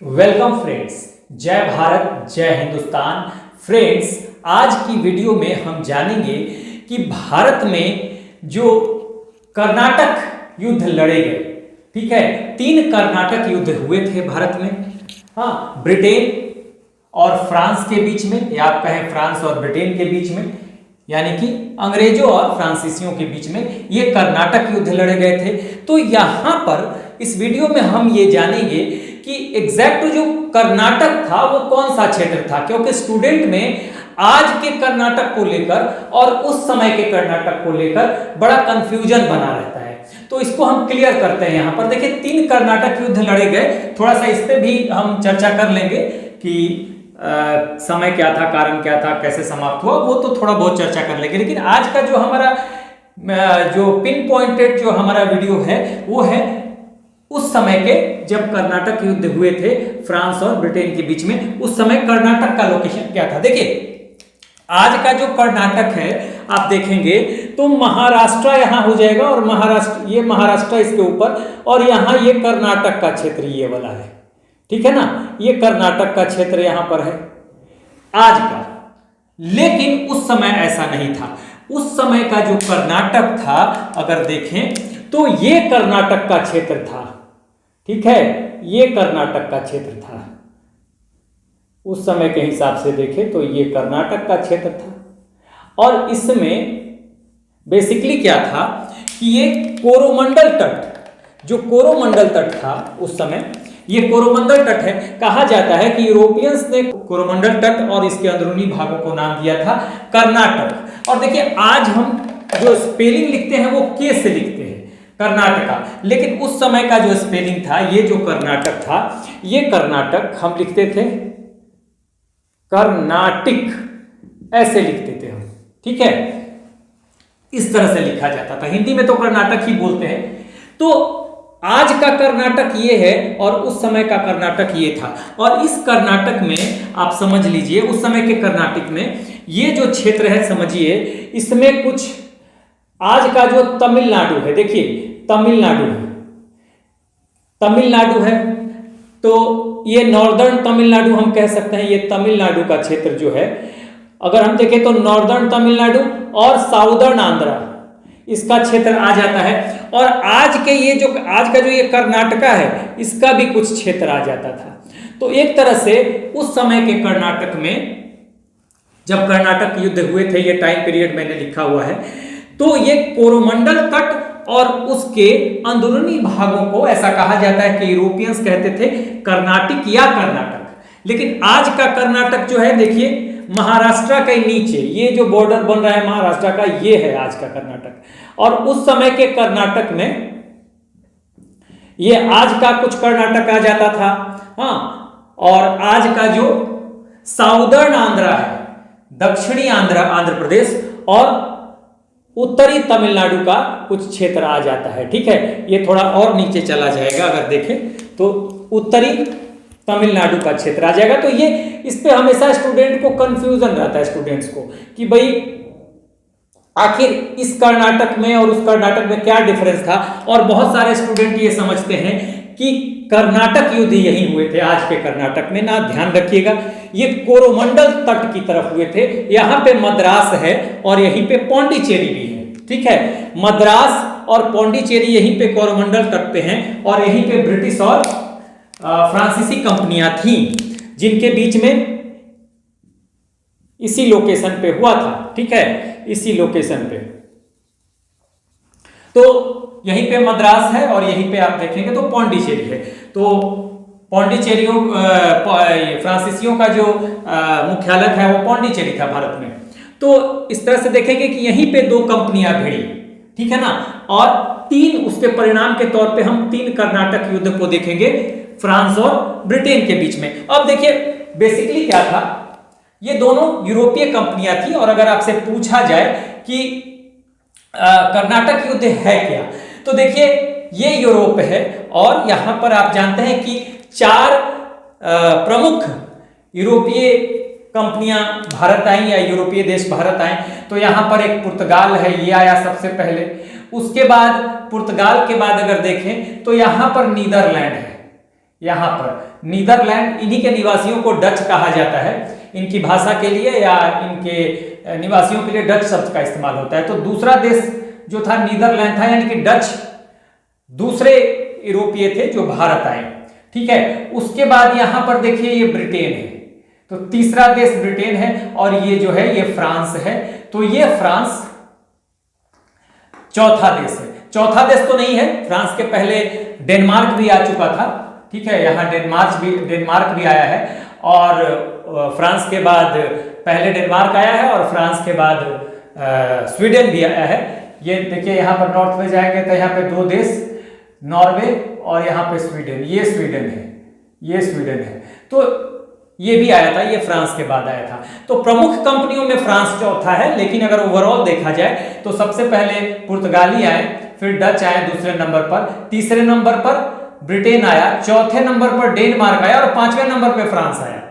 Welcome friends, जय भारत जय Hindustan. Friends, आज की वीडियो में हम जानेंगे कि भारत में जो कर्नाटक युद्ध लड़े गए, ठीक है, 3 कर्नाटक युद्ध हुए थे भारत में। हाँ, ब्रिटेन और फ्रांस के बीच में, या आप कहें फ्रांस और ब्रिटेन के बीच में, यानी कि अंग्रेजों और फ्रांसीसियों के बीच में ये कर्नाटक युद्ध लड़े गए थे। तो यहाँ पर इस वीडियो में हम ये जानेंगे कि एग्जैक्ट जो कर्नाटक था वो कौन सा क्षेत्र था, क्योंकि स्टूडेंट में आज के कर्नाटक को लेकर और उस समय के कर्नाटक को लेकर बड़ा कंफ्यूजन बना रहता है। तो इसको हम क्लियर करते हैं। यहाँ पर देखिए 3 कर्नाटक युद्ध लड़े गए। थोड़ा सा इस पे भी हम चर्चा कर लेंगे कि समय क्या था, कारण क्या था, कैसे समाप्त हुआ, वो तो थोड़ा बहुत चर्चा कर लेंगे। लेकिन आज का जो हमारा जो पिन पॉइंटेड जो हमारा वीडियो है वो है उस समय के जब कर्नाटक युद्ध हुए थे फ्रांस और ब्रिटेन के बीच में। उस समय कर्नाटक का लोकेशन क्या था। देखिए आज का जो कर्नाटक है आप देखेंगे तो महाराष्ट्र यहाँ हो जाएगा, और ये महाराष्ट्र इसके ऊपर, और यहाँ ये कर्नाटक का क्षेत्र ये वाला है, ठीक है ना। ये कर्नाटक का क्षेत्र यहां पर है आज का। लेकिन उस समय ऐसा नहीं था। उस समय का जो कर्नाटक था अगर देखें तो ये कर्नाटक का क्षेत्र था, ठीक है, ये कर्नाटक का क्षेत्र था। उस समय के हिसाब से देखें तो ये कर्नाटक का क्षेत्र था। और इसमें बेसिकली क्या था कि ये कोरोमंडल तट, जो कोरोमंडल तट था उस समय, ये कोरोमंडल तट है। कहा जाता है कि यूरोपियंस ने कोरोमंडल तट और इसके अंदरूनी भागों को नाम दिया था कर्नाटक। और देखिए आज हम जो स्पेलिंग लिखते हैं वो के से लिखते हैं कर्नाटका, लेकिन उस समय का जो स्पेलिंग था, ये जो कर्नाटक था, ये कर्नाटक हम लिखते थे कर्नाटिक, ऐसे लिखते थे हम, ठीक है, इस तरह से लिखा जाता था। हिंदी में तो कर्नाटक ही बोलते हैं। तो आज का कर्नाटक ये है और उस समय का कर्नाटक ये था। और इस कर्नाटक में आप समझ लीजिए, उस समय के कर्नाटक में ये जो क्षेत्र है, समझिए इसमें कुछ आज का जो तमिलनाडु है, देखिए तमिलनाडु है, तमिलनाडु है, तो ये नॉर्दर्न तमिलनाडु हम कह सकते हैं। ये तमिलनाडु का क्षेत्र जो है, अगर हम देखें तो नॉर्दर्न तमिलनाडु और साउदर्न आंध्रा, इसका क्षेत्र आ जाता है। और आज का जो ये कर्नाटका है, इसका भी कुछ क्षेत्र आ जाता था। तो एक तरह से उस समय के कर्नाटक में जब कर्नाटक युद्ध हुए थे, ये टाइम पीरियड मैंने लिखा हुआ है, तो ये कोरोमंडल तट और उसके अंदरूनी भागों को ऐसा कहा जाता है कि यूरोपियंस कहते थे कर्नाटिक या कर्नाटक। लेकिन आज का कर्नाटक जो है, देखिए महाराष्ट्र के नीचे ये जो बॉर्डर बन रहा है महाराष्ट्र का, ये है आज का कर्नाटक। और उस समय के कर्नाटक में ये आज का कुछ कर्नाटक आ जाता था। हाँ, और आज का जो साउदर्न आंध्रा है, दक्षिणी आंध्र प्रदेश और उत्तरी तमिलनाडु का कुछ क्षेत्र आ जाता है, ठीक है। ये थोड़ा और नीचे चला जाएगा, अगर देखें तो उत्तरी तमिलनाडु का क्षेत्र आ जाएगा। तो ये इस पे हमेशा स्टूडेंट को कंफ्यूजन रहता है, स्टूडेंट्स को, कि भाई आखिर इस कर्नाटक में और उस कर्नाटक में क्या डिफरेंस था। और बहुत सारे स्टूडेंट ये समझते हैं कि कर्नाटक युद्ध यही हुए थे आज के कर्नाटक में। ना, ध्यान रखिएगा, ये कोरोमंडल तट की तरफ हुए थे। यहाँ पे मद्रास है और यहीं पे पौंडीचेरी भी है, ठीक है। मद्रास और पौंडीचेरी यहीं पे कोरोमंडल तट पे हैं। और यहीं पे ब्रिटिश और फ्रांसीसी कंपनियां थी, जिनके बीच में इसी लोकेशन पे हुआ था, ठीक है, इसी लोकेशन पे। तो यहीं पे मद्रास है और यहीं पे आप देखेंगे तो पौंडीचेरी है। तो पौंडीचेरियों फ्रांसीसियों का जो मुख्यालय है वो पौंडीचेरी था भारत में। तो इस तरह से देखेंगे कि यहीं पे 2 कंपनियां भिड़ी, ठीक है ना। और 3 उसके परिणाम के तौर पे हम 3 कर्नाटक युद्ध को देखेंगे फ्रांस और ब्रिटेन के बीच में। अब देखिए बेसिकली क्या था, ये दोनों यूरोपीय कंपनियां थी। और अगर आपसे पूछा जाए कि कर्नाटक युद्ध है क्या, तो देखिए ये यूरोप है और यहां पर आप जानते हैं कि 4 प्रमुख यूरोपीय कंपनियां भारत आई या यूरोपीय देश भारत आए। तो यहां पर एक पुर्तगाल है, ये आया सबसे पहले। उसके बाद पुर्तगाल के बाद अगर देखें तो यहां पर नीदरलैंड है, यहाँ पर नीदरलैंड, इन्हीं के निवासियों को डच कहा जाता है इनकी भाषा के लिए, या इनके निवासियों के लिए डच शब्द का इस्तेमाल होता है। तो दूसरा देश जो था नीदरलैंड था, यानी कि डच दूसरे यूरोपीय थे जो भारत आए। ठीक है, उसके बाद यहां पर देखिए ये ब्रिटेन है, तो तीसरा देश ब्रिटेन है, और ये जो है ये फ्रांस है। तो ये फ्रांस चौथा देश है। चौथा देश तो नहीं है, फ्रांस के पहले डेनमार्क भी आ चुका था। ठीक है, यहाँ डेनमार्क भी आया है, और फ्रांस के बाद पहले डेनमार्क आया है, और फ्रांस के बाद स्वीडन भी आया है। ये देखिए यहाँ पर नॉर्थ में जाएंगे तो यहाँ पे दो देश, नॉर्वे और यहाँ पे स्वीडन, ये स्वीडन है, ये स्वीडन है। तो ये भी आया था, ये फ्रांस के बाद आया था। तो प्रमुख कंपनियों में फ्रांस चौथा है, लेकिन अगर ओवरऑल देखा जाए तो सबसे पहले पुर्तगाली आए, फिर डच आए दूसरे नंबर पर, तीसरे नंबर पर ब्रिटेन आया, चौथे नंबर पर डेनमार्क आया, और पांचवें नंबर पर फ्रांस आया।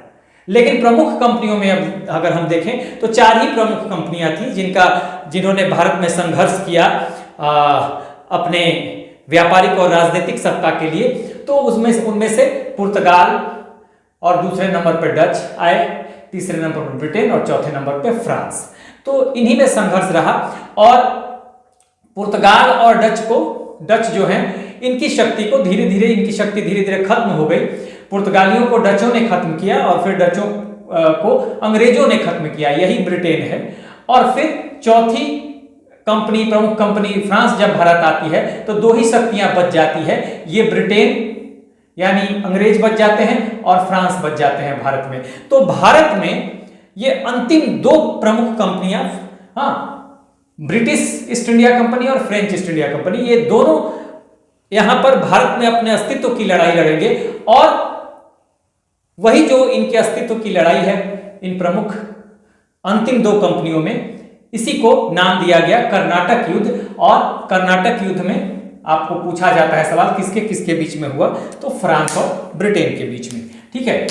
लेकिन प्रमुख कंपनियों में अब अगर हम देखें तो चार ही प्रमुख कंपनियां थी जिन्होंने भारत में संघर्ष किया अपने व्यापारिक और राजनीतिक सत्ता के लिए। तो उनमें से पुर्तगाल, और दूसरे नंबर पर डच आए, तीसरे नंबर पर ब्रिटेन, और चौथे नंबर पर फ्रांस। तो इन्हीं में संघर्ष रहा, और पुर्तगाल और डच जो हैं इनकी शक्ति धीरे धीरे खत्म हो गई। पुर्तगालियों को डचों ने खत्म किया, और फिर डचों को अंग्रेजों ने खत्म किया, यही ब्रिटेन है। और फिर चौथी कंपनी, प्रमुख कंपनी फ्रांस जब भारत आती है तो दो ही शक्तियां बच जाती है, ये ब्रिटेन यानी अंग्रेज बच जाते हैं, और फ्रांस बच जाते हैं भारत में। तो भारत में ये अंतिम दो प्रमुख कंपनियां, ब्रिटिश ईस्ट इंडिया कंपनी और फ्रेंच ईस्ट इंडिया कंपनी, ये दोनों यहां पर भारत में अपने अस्तित्व की लड़ाई लड़ेंगे। और वही जो इनके अस्तित्व की लड़ाई है इन प्रमुख अंतिम दो कंपनियों में, इसी को नाम दिया गया कर्नाटक युद्ध। और कर्नाटक युद्ध में आपको पूछा जाता है सवाल किसके किसके बीच में हुआ, तो फ्रांस और ब्रिटेन के बीच में। ठीक है,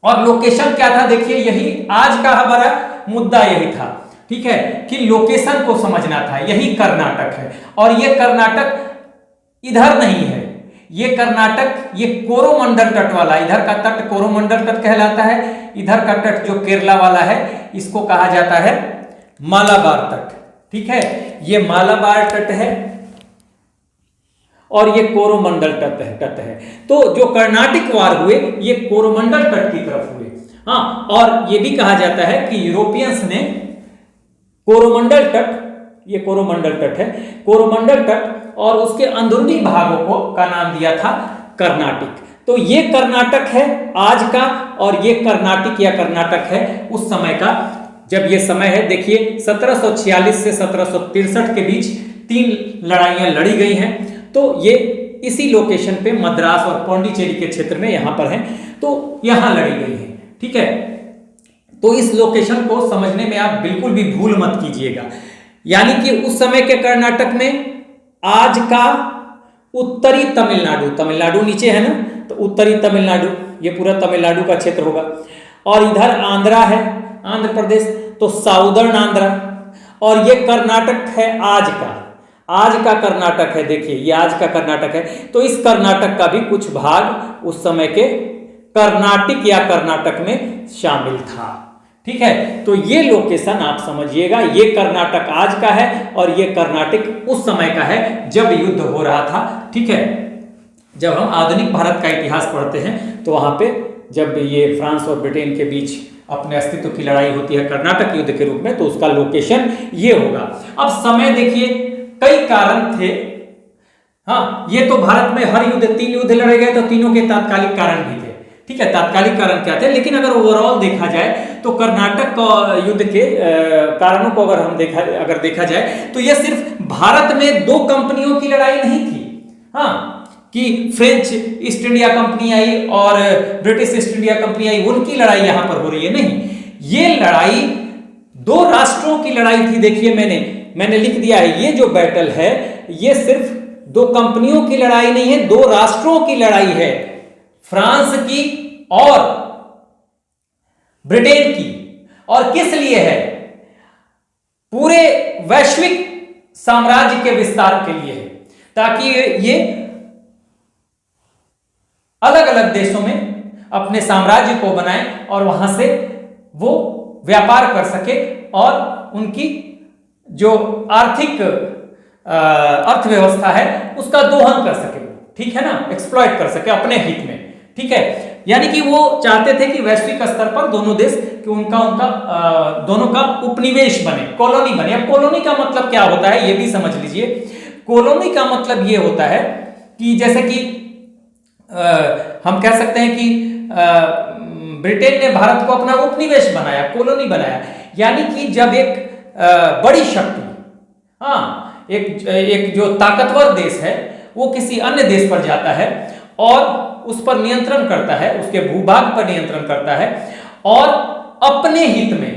और लोकेशन क्या था, देखिए यही आज का हमारा मुद्दा यही था। ठीक है, कि लोकेशन को समझना था, यही कर्नाटक है। और ये कर्नाटक इधर नहीं है, ये कर्नाटक ये कोरोमंडल तट वाला, इधर का तट कोरोमंडल तट कहलाता है, इधर का तट जो केरला वाला है इसको कहा जाता है मालाबार तट। ठीक है, ये मालाबार तट है और ये कोरोमंडल तट है। तो जो कर्नाटिक वार हुए ये कोरोमंडल तट की तरफ हुए। हाँ, और ये भी कहा जाता है कि यूरोपियंस ने कोरोमंडल तट, ये कोरोमंडल तट है, कोरोमंडल तट और उसके अंदरूनी भागों को का नाम दिया था कर्नाटिक। तो ये कर्नाटक है आज का, और ये कर्नाटिक या कर्नाटक है उस समय का, जब ये समय है। देखिए 1746 से 1763 के बीच 3 लड़ाइयां लड़ी गई हैं। तो ये इसी लोकेशन पे मद्रास और पौंडीचेरी के क्षेत्र में यहां पर है, तो यहां लड़ी गई है। ठीक है, तो इस लोकेशन को समझने में आप बिल्कुल भी भूल मत कीजिएगा। यानी कि उस समय के कर्नाटक में आज का उत्तरी तमिलनाडु, तमिलनाडु नीचे है ना, तो उत्तरी तमिलनाडु ये पूरा तमिलनाडु का क्षेत्र होगा, और इधर आंध्रा है, आंध्र प्रदेश, तो साउदर्न आंध्रा, और ये कर्नाटक है आज का कर्नाटक है। देखिए ये आज का कर्नाटक है। तो इस कर्नाटक का भी कुछ भाग उस समय के कर्नाटिक या कर्नाटक में शामिल था। ठीक है, तो ये लोकेशन आप समझिएगा, ये कर्नाटक आज का है और ये कर्नाटक उस समय का है जब युद्ध हो रहा था। ठीक है, जब हम आधुनिक भारत का इतिहास पढ़ते हैं तो वहां पे जब ये फ्रांस और ब्रिटेन के बीच अपने अस्तित्व की लड़ाई होती है कर्नाटक युद्ध के रूप में, तो उसका लोकेशन ये होगा। अब समय देखिए, कई कारण थे। हाँ, ये तो भारत में हर युद्ध 3 युद्ध लड़े गए, तो तीनों के तात्कालिक कारण भी थे। ठीक है, तात्कालिक कारण क्या थे, लेकिन अगर ओवरऑल देखा जाए तो कर्नाटक युद्ध के कारणों को अगर देखा जाए तो यह सिर्फ भारत में 2 कंपनियों की लड़ाई नहीं थी। हाँ, कि फ्रेंच ईस्ट इंडिया कंपनी आई और ब्रिटिश ईस्ट इंडिया कंपनी आई, उनकी लड़ाई यहां पर हो रही है, नहीं, ये लड़ाई 2 राष्ट्रों की लड़ाई थी। देखिए मैंने लिख दिया है, ये जो बैटल है ये सिर्फ 2 कंपनियों की लड़ाई नहीं है, 2 राष्ट्रों की लड़ाई है, फ्रांस की और ब्रिटेन की। और किस लिए है? पूरे वैश्विक साम्राज्य के विस्तार के लिए है, ताकि ये अलग अलग देशों में अपने साम्राज्य को बनाए और वहां से वो व्यापार कर सके और उनकी जो आर्थिक अर्थव्यवस्था है उसका दोहन कर सके, ठीक है ना, एक्सप्लॉइट कर सके अपने हित में, ठीक है। यानी कि वो चाहते थे कि वैश्विक स्तर पर दोनों देश कि उनका दोनों का उपनिवेश बने, कॉलोनी बने। अब कॉलोनी का मतलब क्या होता है ये भी समझ लीजिए। कॉलोनी का मतलब ये होता है कि जैसे कि हम कह सकते हैं कि ब्रिटेन ने भारत को अपना उपनिवेश बनाया, कॉलोनी बनाया। यानी कि जब एक बड़ी शक्ति, हाँ, एक जो ताकतवर देश है वो किसी अन्य देश पर जाता है और उस पर नियंत्रण करता है, उसके भूभाग पर नियंत्रण करता है और अपने हित में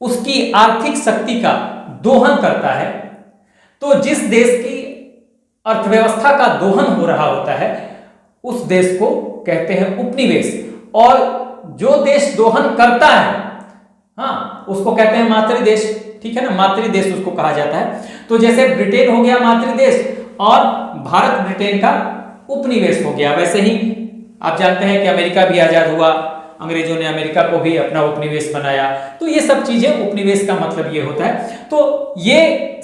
उसकी आर्थिक शक्ति का दोहन करता है, तो जिस देश की अर्थव्यवस्था का दोहन हो रहा होता है उस देश को कहते हैं उपनिवेश। और जो देश दोहन करता है, हाँ, उसको कहते हैं मातृदेश, ठीक है ना, मातृदेश उसको कहा जाता है। तो जैसे ब्रिटेन हो गया मातृदेश और भारत ब्रिटेन का उपनिवेश हो गया, वैसे ही आप जानते हैं कि अमेरिका भी आजाद हुआ, अंग्रेजों ने अमेरिका को भी अपना उपनिवेश बनाया। तो ये सब चीजें, उपनिवेश का मतलब ये होता है। तो ये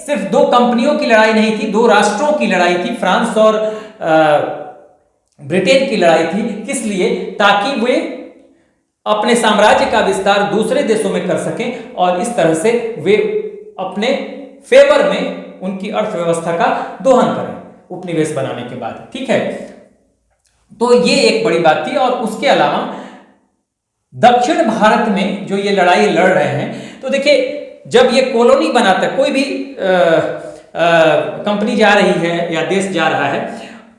सिर्फ दो कंपनियों की लड़ाई नहीं थी, दो राष्ट्रों की लड़ाई थी, फ्रांस और ब्रिटेन की लड़ाई थी। किस लिए? ताकि वे अपने साम्राज्य का विस्तार दूसरे देशों में कर सकें और इस तरह से वे अपने फेवर में उनकी अर्थव्यवस्था का दोहन करें उपनिवेश बनाने के बाद, ठीक है। तो ये एक बड़ी बात थी। और उसके अलावा दक्षिण भारत में जो ये लड़ाई लड़ रहे हैं, तो देखिए जब ये कॉलोनी बनाता है, कोई भी कंपनी जा रही है या देश जा रहा है,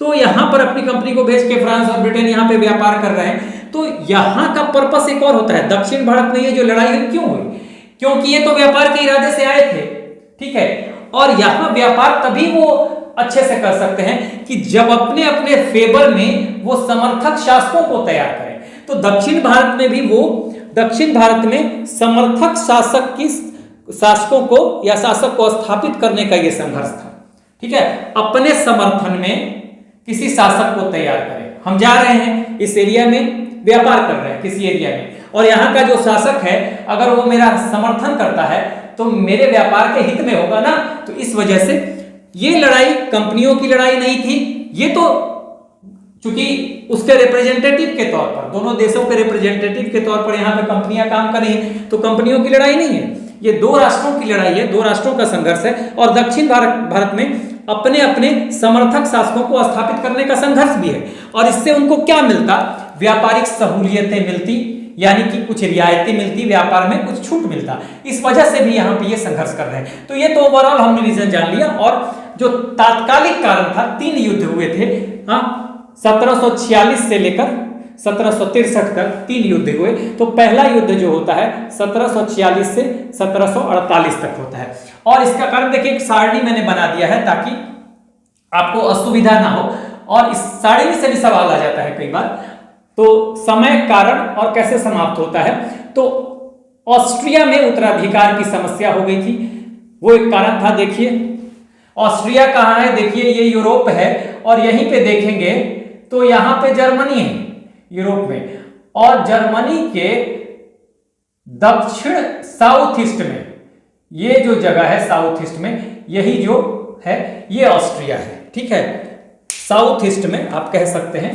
तो यहां पर अपनी कंपनी को भेज के फ्रांस और ब्रिटेन यहां पे व्यापार कर रहे हैं, तो यहां का पर्पस एक और होता है। दक्षिण भारत में ये जो लड़ाई हुई क्यों हुई? क्योंकि ये तो व्यापार के इरादे से आए थे, ठीक है, और यहां व्यापार तभी वो अच्छे से कर सकते हैं कि जब अपने अपने फेवर में वो समर्थक शासकों को तैयार करें। तो दक्षिण भारत में भी वो, दक्षिण भारत में समर्थक शासकों को या शासक को स्थापित करने का ये संघर्ष था, ठीक है। अपने समर्थन में किसी शासक को तैयार करें। हम जा रहे हैं इस एरिया में, व्यापार कर रहे हैं किसी एरिया में, और यहाँ का जो शासक है अगर वो मेरा समर्थन करता है तो मेरे व्यापार के हित में होगा ना। तो इस वजह से ये लड़ाई कंपनियों की लड़ाई नहीं थी, ये तो चूंकि उसके रिप्रेजेंटेटिव के तौर पर, दोनों देशों के रिप्रेजेंटेटिव के तौर पर यहाँ पे कंपनियां काम कर रही हैं, तो कंपनियों की लड़ाई नहीं है, ये दो राष्ट्रों की लड़ाई है, दो राष्ट्रों का संघर्ष है। और दक्षिण भारत में अपने अपने समर्थक शासकों को स्थापित करने का संघर्ष भी है। और इससे उनको क्या मिलता? व्यापारिक सहूलियतें मिलती, यानी कि कुछ रियायतें मिलती, व्यापार में कुछ छूट मिलता। इस वजह से भी यहाँ पे ये संघर्ष कर रहे हैं। तो ये तो ओवरऑल हमने रीजन जान लिया। और जो तात्कालिक कारण था, 3 युद्ध हुए थे, हाँ, 1746 से लेकर 1763 तक 3 युद्ध हुए। तो पहला युद्ध जो होता है 1746 से 1748 तक होता है। और इसका कारण देखिए, एक सारणी मैंने बना दिया है ताकि आपको असुविधा ना हो, और इस सारणी से भी सवाल आ जाता है कई बार। तो समय, कारण और कैसे समाप्त होता है। तो ऑस्ट्रिया में उत्तराधिकार की समस्या हो गई थी, वो एक कारण था। देखिए ऑस्ट्रिया कहाँ है? देखिए ये यूरोप है, और यहीं पे देखेंगे तो यहाँ पे जर्मनी है यूरोप में, और जर्मनी के दक्षिण साउथ ईस्ट में ये जो जगह है, साउथ ईस्ट में यही जो है ये ऑस्ट्रिया है, ठीक है। साउथ ईस्ट में आप कह सकते हैं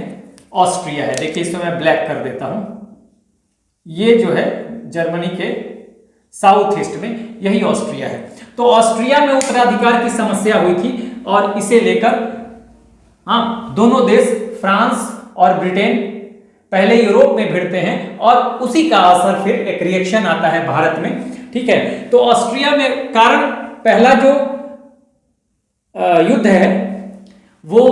ऑस्ट्रिया है। देखिए इसमें मैं ब्लैक कर देता हूं, ये जो है जर्मनी के साउथ ईस्ट में यही ऑस्ट्रिया है। तो ऑस्ट्रिया में उत्तराधिकार की समस्या हुई थी, और इसे लेकर हाँ, दोनों देश फ्रांस और ब्रिटेन पहले यूरोप में भिड़ते हैं, और उसी का असर फिर एक रिएक्शन आता है भारत में, ठीक है। तो ऑस्ट्रिया में कारण, पहला जो युद्ध है वो,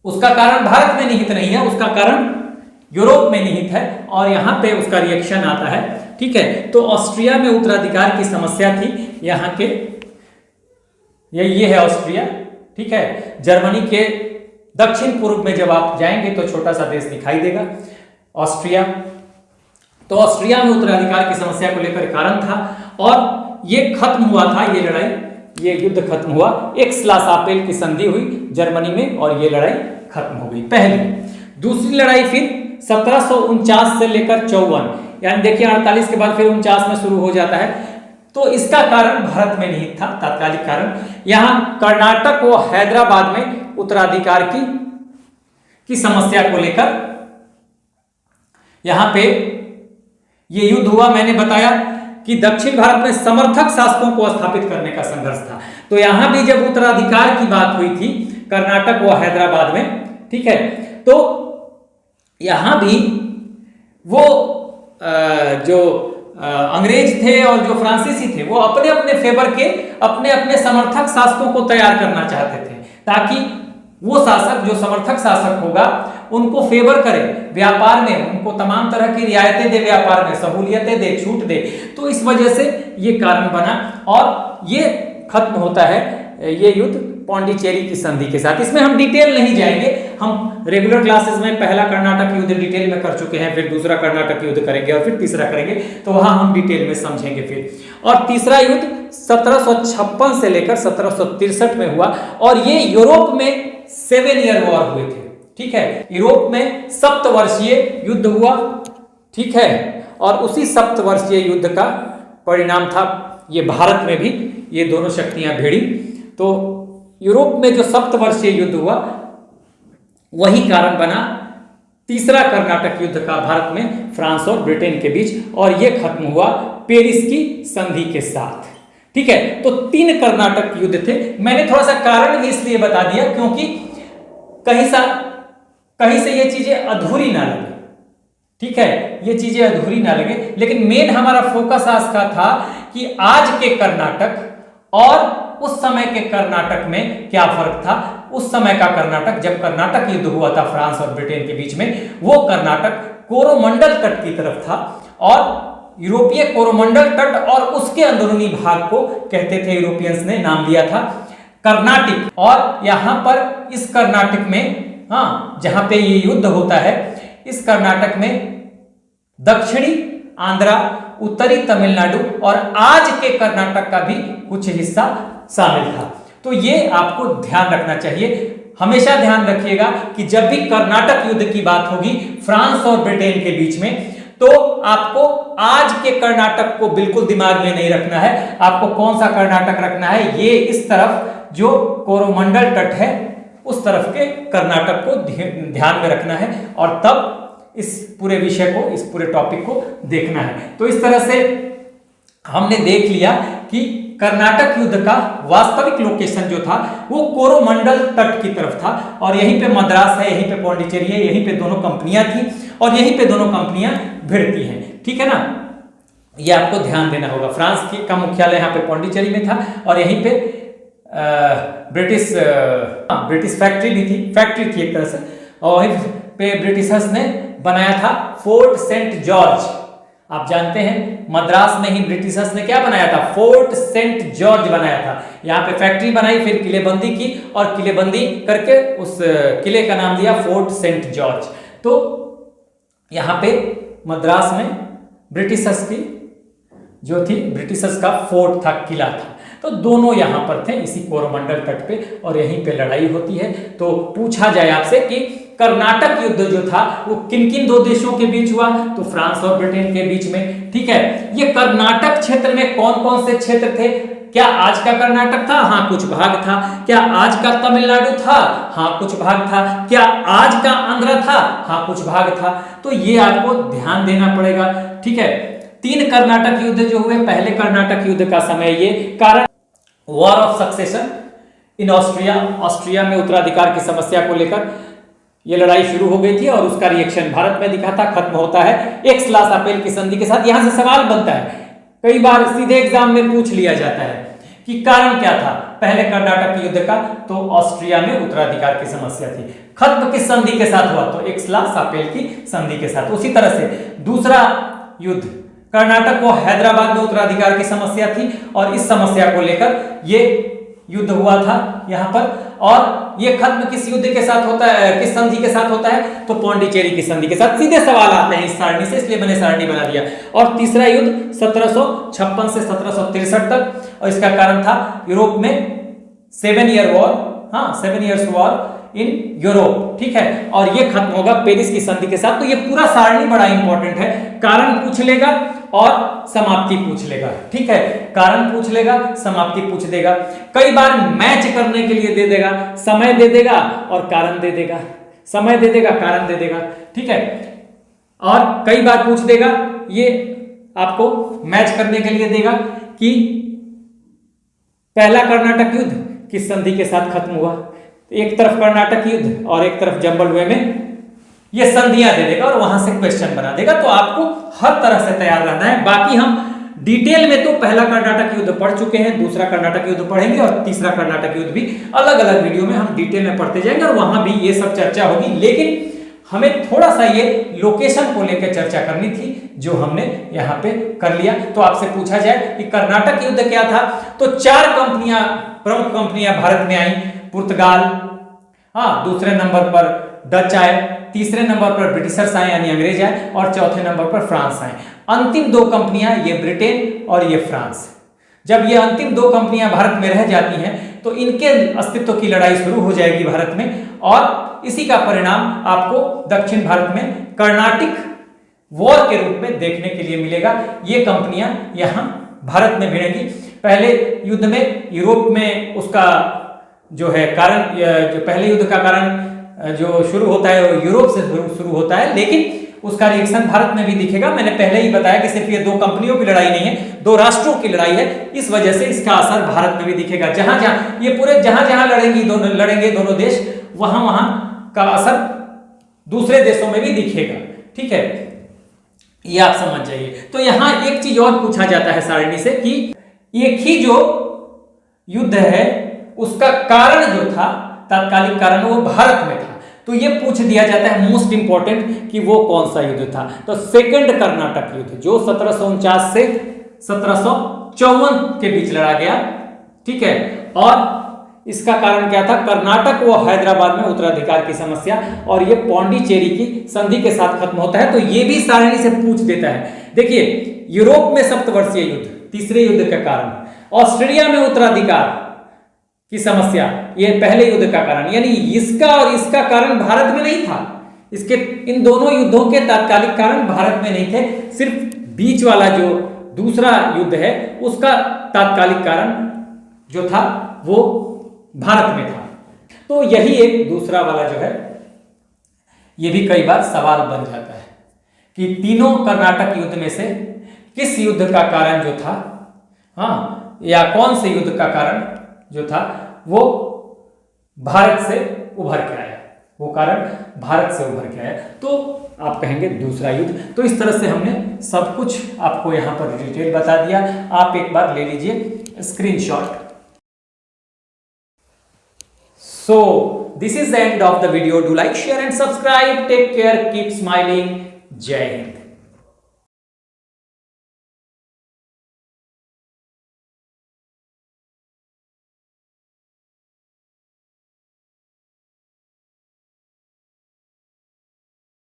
उसका कारण भारत में निहित नहीं है, उसका कारण यूरोप में निहित है, और यहां पे उसका रिएक्शन आता है, ठीक है। तो ऑस्ट्रिया में उत्तराधिकार की समस्या थी यहाँ के, ये है ऑस्ट्रिया, ठीक है। जर्मनी के दक्षिण पूर्व में जब आप जाएंगे तो छोटा सा देश दिखाई देगा ऑस्ट्रिया। तो ऑस्ट्रिया में उत्तराधिकार की समस्या को लेकर कारण था, और ये खत्म हुआ था, ये लड़ाई, ये युद्ध खत्म हुआ, एक्स-ला-शापेल की संधि हुई जर्मनी में, और ये लड़ाई खत्म हो गई, पहली। दूसरी लड़ाई फिर 1749 से लेकर 54, यानी देखिए 48 के बाद फिर 49 में शुरू हो जाता है। तो इसका कारण भारत में नहीं था, तात्कालिक कारण यहां कर्नाटक व हैदराबाद में उत्तराधिकार की समस्या को लेकर यहां पे ये युद्ध हुआ। मैंने बताया कि दक्षिण भारत में समर्थक शासकों को स्थापित करने का संघर्ष था। तो यहां भी जब उत्तराधिकार की बात हुई थी कर्नाटक व हैदराबाद में, ठीक है, तो यहां भी वो जो अंग्रेज थे और जो फ्रांसीसी थे वो अपने अपने फेवर के अपने अपने समर्थक शासकों को तैयार करना चाहते थे, ताकि वो शासक जो समर्थक शासक होगा उनको फेवर करे व्यापार में, उनको तमाम तरह की रियायतें दे, व्यापार में सहूलियतें दे, छूट दे। तो इस वजह से ये कारण बना और ये खत्म होता है ये युद्ध पौंडीचेरी की संधि के साथ। इसमें हम डिटेल नहीं जाएंगे, हम रेगुलर क्लासेस में पहला कर्नाटक युद्ध डिटेल में कर चुके हैं, फिर दूसरा कर्नाटक युद्ध करेंगे और फिर तीसरा करेंगे, तो वहां हम डिटेल में समझेंगे फिर। और तीसरा युद्ध 1756 से लेकर 1763 में हुआ और ये यूरोप में 7 ईयर वॉर हुए थे, ठीक है। यूरोप में सप्तवर्षीय युद्ध हुआ, ठीक है, और उसी सप्तवर्षीय युद्ध का परिणाम था ये भारत में भी ये दोनों शक्तियां भिड़ी। तो यूरोप में जो सप्तवर्षीय युद्ध हुआ वही कारण बना तीसरा कर्नाटक युद्ध का भारत में फ्रांस और ब्रिटेन के बीच, और यह खत्म हुआ पेरिस की संधि के साथ, ठीक है। तो 3 कर्नाटक युद्ध थे। मैंने थोड़ा सा कारण भी इसलिए बता दिया क्योंकि कहीं से ये चीजें अधूरी ना लगे, ठीक है, ये चीजें अधूरी ना लगे। लेकिन मेन हमारा फोकस आज का था कि आज के कर्नाटक और उस समय के कर्नाटक में क्या फर्क था। उस समय का कर्नाटक, जब कर्नाटक युद्ध हुआ था फ्रांस और ब्रिटेन के बीच में, वो कर्नाटक कोरोमंडल तट की तरफ था और यूरोपीय कोरोमंडल तट और उसके अंदरूनी भाग को कहते थे, यूरोपियंस ने नाम दिया था कर्नाटिक। और यहां पर इस कर्नाटक में, हाँ, जहां पे ये युद्ध होता है, इस कर्नाटक में दक्षिणी आंध्रा, उत्तरी तमिलनाडु और आज के कर्नाटक का भी कुछ हिस्सा शामिल था। तो ये आपको ध्यान रखना चाहिए, हमेशा ध्यान रखिएगा कि जब भी कर्नाटक युद्ध की बात होगी फ्रांस और ब्रिटेन के बीच में, तो आपको आज के कर्नाटक को बिल्कुल दिमाग में नहीं रखना है। आपको कौन सा कर्नाटक रखना है, ये इस तरफ जो कोरोमंडल तट है उस तरफ के कर्नाटक को ध्यान में रखना है और तब इस पूरे विषय को, इस पूरे टॉपिक को देखना है। तो इस तरह से हमने देख लिया कि कर्नाटक युद्ध का वास्तविक लोकेशन जो था वो कोरोमंडल तट की तरफ था और यहीं पे मद्रास है, यहीं पे पौंडीचेरी है, यहीं पे दोनों कंपनियां थी और यहीं पे दोनों कंपनियां भिड़ती हैं, ठीक है ना। ये आपको ध्यान देना होगा। फ्रांस का मुख्यालय यहाँ पे पौंडीचेरी में था और यहीं पे ब्रिटिश फैक्ट्री भी थी, फैक्ट्री थी एक तरह से, और वहीं पे ब्रिटिशर्स ने बनाया था फोर्ट सेंट जॉर्ज। आप जानते हैं मद्रास में ही ब्रिटिशर्स ने क्या बनाया था, फोर्ट सेंट जॉर्ज बनाया था। यहाँ पे फैक्ट्री बनाई, फिर किलेबंदी की और किलेबंदी करके उस किले का नाम दिया फोर्ट सेंट जॉर्ज। तो यहाँ पे मद्रास में ब्रिटिशर्स की जो थी, ब्रिटिशर्स का फोर्ट था, किला था। तो दोनों यहां पर थे इसी कोरोमंडल तट पे और यहीं पे लड़ाई होती है। तो पूछा जाए आपसे कि कर्नाटक युद्ध जो था वो किन किन 2 देशों के बीच हुआ, तो फ्रांस और ब्रिटेन के बीच में, ठीक है। ये कर्नाटक क्षेत्र में कौन कौन से क्षेत्र थे? क्या आज का कर्नाटक था? हाँ, कुछ भाग था। क्या आज का तमिलनाडु था? हाँ, कुछ भाग था। क्या आज का आंध्र था? हाँ, कुछ भाग था। तो ये आपको ध्यान देना पड़ेगा, ठीक है। 3 कर्नाटक युद्ध जो हुए, पहले कर्नाटक युद्ध का समय ये कारण war of succession in Austria में उत्तराधिकार की समस्या को लेकर ये लड़ाई शुरू हो गई थी और उसका रिएक्शन भारत में दिखा था, खत्म होता है एक्स-ला-शापेल की संधि के साथ। यहां से सवाल बनता है, कई बार सीधे एग्जाम में पूछ लिया जाता है कि कारण क्या था पहले कर्नाटक युद्ध का, तो ऑस्ट्रिया में उत्तराधिकार की समस्या थी। खत्म किस संधि के साथ हुआ, तो एक्स-ला-शापेल की संधि के साथ। उसी तरह से दूसरा युद्ध कर्नाटक को हैदराबाद में उत्तराधिकार की समस्या थी और इस समस्या को लेकर ये युद्ध हुआ था यहाँ पर। और ये खत्म किस युद्ध के साथ होता है, किस संधि के साथ होता है, तो पौंडीचेरी की संधि के साथ। सीधे सवाल आते हैं इस सारणी से, इसलिए मैंने सारणी बना दिया। और तीसरा युद्ध 1756 से 1763 तक, और इसका कारण था यूरोप में 7 ईयर वॉर, हाँ 7 ईयर्स वॉर। इन यूरोप, ठीक है, और ये खत्म होगा पेरिस की संधि के साथ। तो ये पूरा सारणी बड़ा इंपॉर्टेंट है, कारण पूछ लेगा और समाप्ति पूछ लेगा, ठीक है, कारण पूछ लेगा, समाप्ति पूछ देगा, कई बार मैच करने के लिए दे देगा, समय दे देगा और कारण दे देगा, समय दे देगा, कारण दे देगा, ठीक है, और कई बार पूछ देगा, ये आपको मैच करने के लिए देगा कि पहला कर्नाटक युद्ध किस संधि के साथ खत्म हुआ, एक तरफ कर्नाटक युद्ध और एक तरफ जंबलवे में, ये संधियां दे देगा और वहां से क्वेश्चन बना देगा। तो आपको हर तरह से तैयार रहना है। बाकी हम डिटेल में तो पहला कर्नाटक युद्ध पढ़ चुके हैं, दूसरा कर्नाटक युद्ध पढ़ेंगे और तीसरा कर्नाटक युद्ध भी अलग अलग वीडियो में हम डिटेल में पढ़ते जाएंगे और वहां भी ये सब चर्चा होगी। लेकिन हमें थोड़ा सा ये लोकेशन को लेकर चर्चा करनी थी, जो हमने यहाँ पे कर लिया। तो आपसे पूछा जाए कि कर्नाटक युद्ध क्या था, तो 4 कंपनियां, प्रमुख कंपनियां भारत में आई। पुर्तगाल, हाँ, दूसरे नंबर पर डच आए, तीसरे नंबर पर ब्रिटिशर्स आए यानी अंग्रेज आए, और चौथे नंबर पर फ्रांस आए। अंतिम 2 कंपनियां, ये ब्रिटेन और ये फ्रांस। जब ये अंतिम 2 कंपनियां भारत में रह जाती हैं तो इनके अस्तित्व की लड़ाई शुरू हो जाएगी भारत में, और इसी का परिणाम आपको दक्षिण भारत में कर्नाटिक वॉर के रूप में देखने के लिए मिलेगा। ये कंपनियां यहां भारत में भिड़ेंगी। पहले युद्ध में यूरोप में उसका जो है कारण, जो पहले युद्ध का कारण जो शुरू होता है वो यूरोप से शुरू होता है, लेकिन उसका रिएक्शन भारत में भी दिखेगा। मैंने पहले ही बताया कि सिर्फ ये 2 कंपनियों की लड़ाई नहीं है, 2 राष्ट्रों की लड़ाई है, इस वजह से इसका असर भारत में भी दिखेगा। जहां जहां ये पूरे जहां लड़ेंगे दोनों देश, वहां वहां का असर दूसरे देशों में भी दिखेगा, ठीक है, ये आप समझ जाइए। तो यहां एक चीज और पूछा जाता है सारणी से कि एक ही जो युद्ध है उसका कारण जो था, तात्कालिक कारण, वो भारत में था। तो ये पूछ दिया जाता है मोस्ट इंपॉर्टेंट कि वो कौन सा युद्ध था। तो सेकंड कर्नाटक युद्ध जो 1749 से 1754 के बीच लड़ा गया, ठीक है, और इसका कारण क्या था, कर्नाटक व हैदराबाद में उत्तराधिकार की समस्या, और ये पौंडीचेरी की संधि के साथ खत्म होता है। तो ये भी सारणी से पूछ देता है। देखिए, यूरोप में सप्तवर्षीय युद्ध, तीसरे युद्ध का कारण, ऑस्ट्रेलिया में उत्तराधिकार की समस्या, ये पहले युद्ध का कारण, यानी इसका और इसका कारण भारत में नहीं था। इसके इन दोनों युद्धों के तात्कालिक कारण भारत में नहीं थे, सिर्फ बीच वाला जो दूसरा युद्ध है उसका तात्कालिक कारण जो था वो भारत में था। तो यही एक दूसरा वाला जो है, ये भी कई बार सवाल बन जाता है कि तीनों कर्नाटक युद्ध में से किस युद्ध का कारण जो था, हाँ, या कौन से युद्ध का कारण जो था वो भारत से उभर के आया, वो कारण भारत से उभर के आया, तो आप कहेंगे दूसरा युद्ध। तो इस तरह से हमने सब कुछ आपको यहां पर डिटेल बता दिया। आप एक बार ले लीजिए screenshot. So this is the end of the video. Do like, share and subscribe. Take care. Keep smiling. Jai Hind.